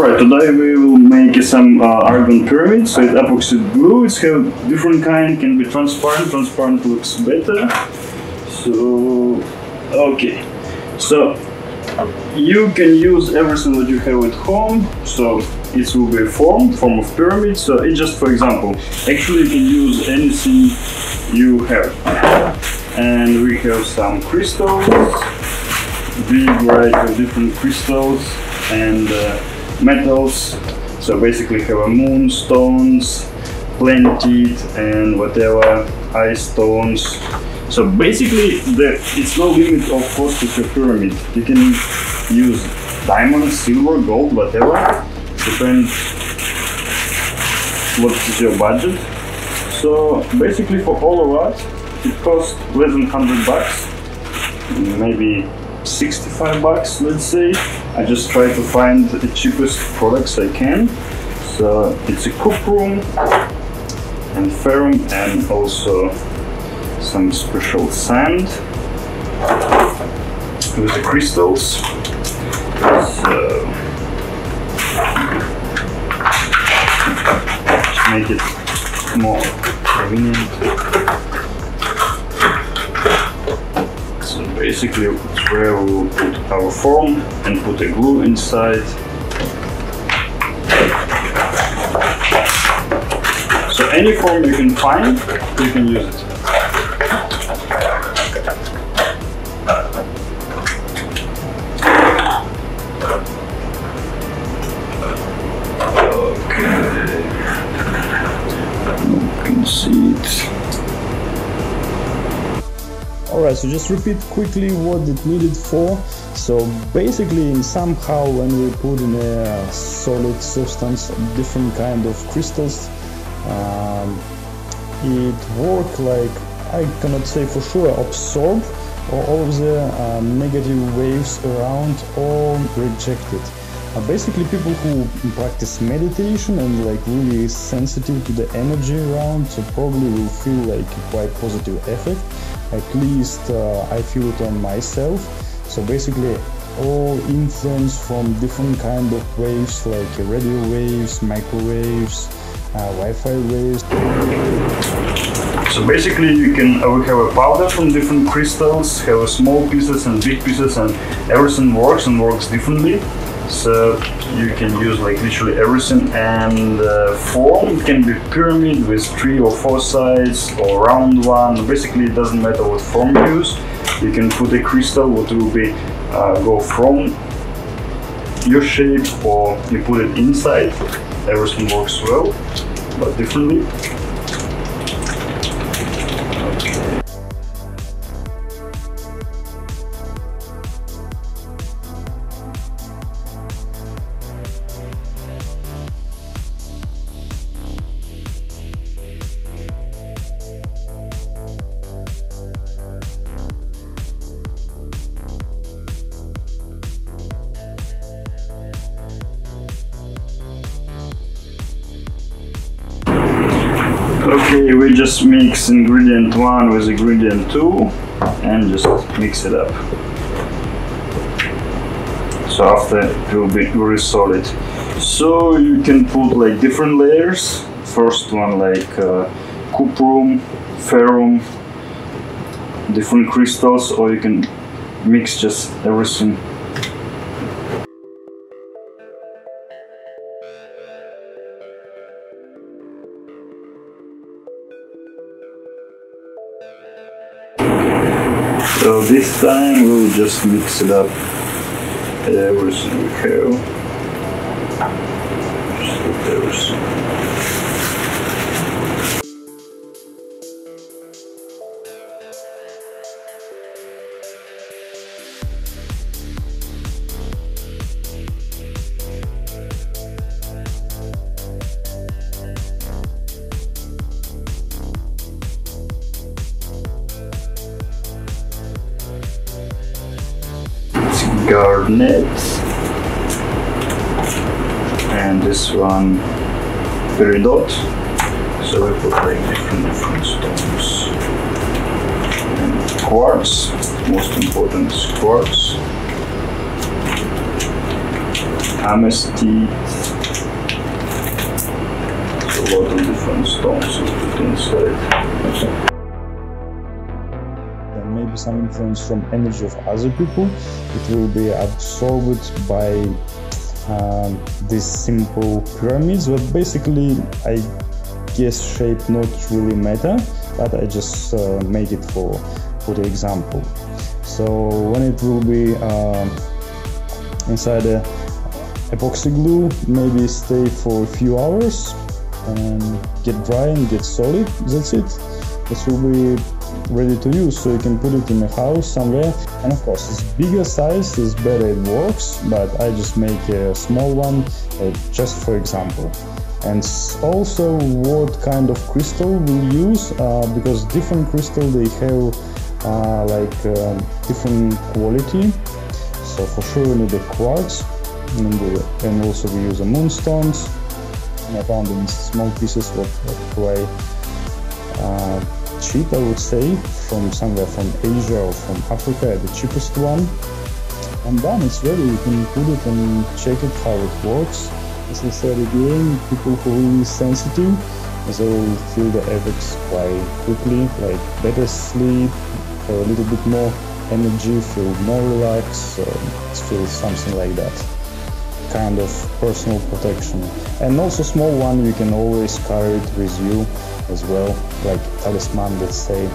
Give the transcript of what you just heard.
Alright, today we will make some argon pyramid. So it's epoxy glue. It's have different kind, can be transparent. Transparent looks better. So okay, so you can use everything that you have at home. So it will be a form of pyramid. So it's just, for example, actually you can use anything you have. And we have some crystals, big variety of different crystals and metals. So basically have a moonstones, planeteid and whatever, ice stones. So basically it's no limit of cost of your pyramid. You can use diamonds, silver, gold, whatever. Depends what is your budget. So basically for all of us it costs less than $100, maybe 65 bucks, let's say. I just try to find the cheapest products I can. So it's a cuprum and ferrum and also some special sand with the crystals. So to make it more convenient. So basically it's where we will put our form and put a glue inside. So any form you can find, you can use it. Okay, you can see it. Alright, so just repeat quickly what it needed for. So basically somehow when we put in a solid substance different kind of crystals, it worked like, I cannot say for sure, absorb all of the negative waves around or reject it. Basically people who practice meditation and like really sensitive to the energy around, so probably will feel like a quite positive effect. At least I feel it on myself. So basically all influence from different kind of waves like radio waves, microwaves, Wi-Fi waves. So basically you can we have a powder from different crystals, have small pieces and big pieces, and everything works and works differently. So you can use like literally everything, and form can be pyramid with 3 or 4 sides or round one. Basically it doesn't matter what form you use. You can put a crystal what will be go from your shape, or you put it inside. Everything works well but differently. Okay, we just mix ingredient 1 with ingredient 2 and just mix it up. So after it will be very solid. So you can put like different layers. First one like cuprum, ferrum, different crystals, or you can mix just everything. So this time we'll just mix it up, everything we have, just put everything. Garnet, and this one peridot. So we put like different stones. And quartz, most important is quartz. amethyst. A lot of different stones to put inside. And maybe some influence from energy of other people. It will be absorbed by these simple pyramids, but basically I guess shape not really matter, but I just made it for the example. So when it will be inside a epoxy glue, maybe stay for a few hours and get dry and get solid. That's it. This will be ready to use, so you can put it in a house somewhere. And of course, this bigger size is better, it works, but I just make a small one just for example. And also what kind of crystal we'll use, because different crystal they have different quality. So for sure we need a quartz, and also we use a moonstones. I found in small pieces what quite cheap, I would say, from somewhere from Asia or from Africa, the cheapest one. And done, it's ready. You can put it and check it how it works. As I said again, people who are really sensitive, they will feel the effects quite quickly, like better sleep, have a little bit more energy, feel more relaxed, feel something like that. Kind of personal protection. And also small one, you can always carry it with you as well, like talisman, let's say.